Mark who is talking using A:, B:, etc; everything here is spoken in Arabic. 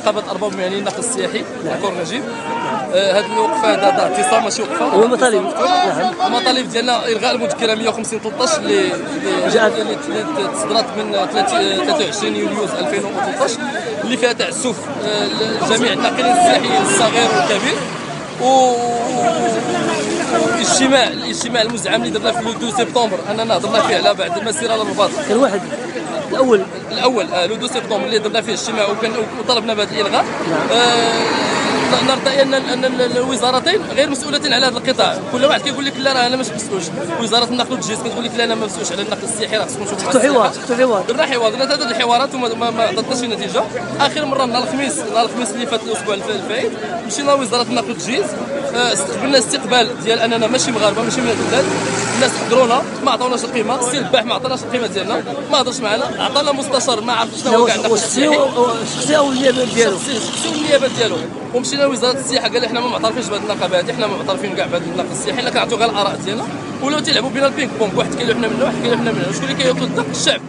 A: نقابه ارباب المهنيين النقل السياحي كور نجيب. هذه الوقفه هذا اعتصام ماشي وقفه.
B: هو المطالب. نعم.
A: المطالب ديالنا الغاء المذكره 150 13 اللي تصدرت من 23 يوليو 2013 اللي فيها تعسف جميع الناقلين السياحيين الصغير والكبير. الاجتماع المزعم اللي درنا في 2 سبتمبر اننا هضرنا فيه على بعد المسيره للرباط.
B: كان واحد الاول
A: لو 2 سبتمبر اللي درنا فيه اجتماع وطلبنا بهذا الالغاء. نرتئي ان الوزارتين غير مسؤولتين على هذا القطاع. كل واحد كيقول لك لا راه انا مش مسؤولش. وزاره النقل والتجهيز كتقول لك لا انا ما مسؤولش على النقل السياحي، راه خصكم تشوفوا
B: حوار
A: درنا حوار درنا 3 الحوارات وما عطاتش نتيجه. اخر مره نهار الخميس اللي فات الاسبوع الفايت مشينا لوزاره النقل والتجهيز، استقبلنا استقبال ديال اننا ماشي مغاربه ماشي من البلاد. الناس حضرونا ما عطاوناش القيمه، السي الباح ما عطاناش القيمه ديالنا، ما هضرش معنا، عطانا مستشار ما عرفش شنو هو كاع النقل السياحي
B: الشخصيه او النيابه ديالو
A: النيابه ديالو. ومشينا لوزاره السياحه قال لي حنا ما معترفينش بهذه النقابه هذه، حنا ما معترفين كاع بهذا النقل السياحي، حنا كنعطيو غير الاراء ديالنا. ولاو تيلعبوا بينا البينغ بونغ، واحد كيلو حنا منه واحد كيلو حنا منه. شكون اللي كياكل الضغط؟ الشعب.